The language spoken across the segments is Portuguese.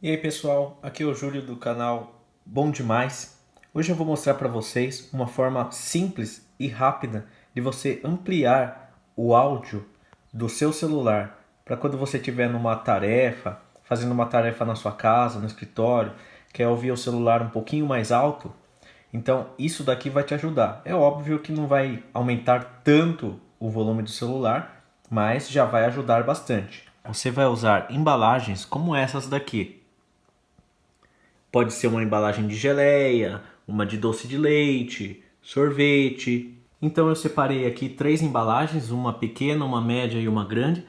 E aí pessoal, aqui é o Júlio do canal Bom Demais. Hoje eu vou mostrar para vocês uma forma simples e rápida de você ampliar o áudio do seu celular para quando você estiver numa tarefa, fazendo uma tarefa na sua casa, no escritório, quer ouvir o celular um pouquinho mais alto. Então isso daqui vai te ajudar. É óbvio que não vai aumentar tanto o volume do celular, mas já vai ajudar bastante. Você vai usar embalagens como essas daqui. Pode ser uma embalagem de geleia, uma de doce de leite, sorvete. Então eu separei aqui 3 embalagens, uma pequena, uma média e uma grande,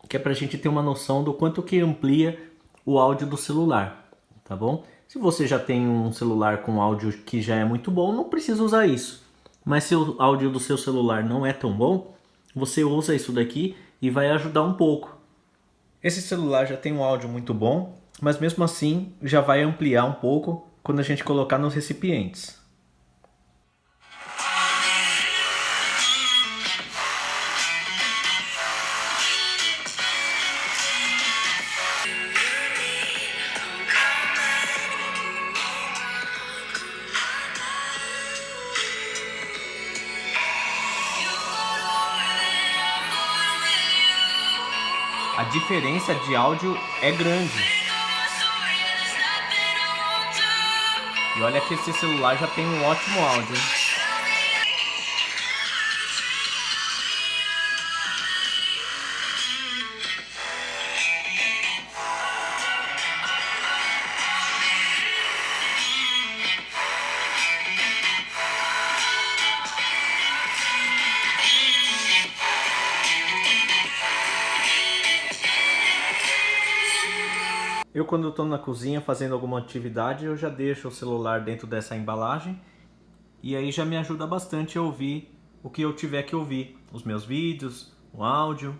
que é para a gente ter uma noção do quanto que amplia o áudio do celular, tá bom? Se você já tem um celular com áudio que já é muito bom, não precisa usar isso. Mas se o áudio do seu celular não é tão bom, você usa isso daqui e vai ajudar um pouco. Esse celular já tem um áudio muito bom, mas mesmo assim já vai ampliar um pouco quando a gente colocar nos recipientes. A diferença de áudio é grande. E olha que esse celular já tem um ótimo áudio, hein? Eu, quando estou na cozinha fazendo alguma atividade, eu já deixo o celular dentro dessa embalagem e aí já me ajuda bastante a ouvir o que eu tiver que ouvir, os meus vídeos, o áudio.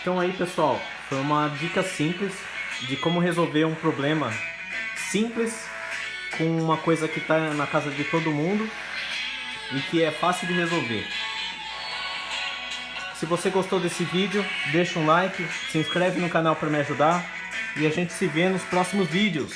Então aí pessoal, foi uma dica simples de como resolver um problema simples com uma coisa que está na casa de todo mundo e que é fácil de resolver. Se você gostou desse vídeo, deixa um like, se inscreve no canal para me ajudar e a gente se vê nos próximos vídeos.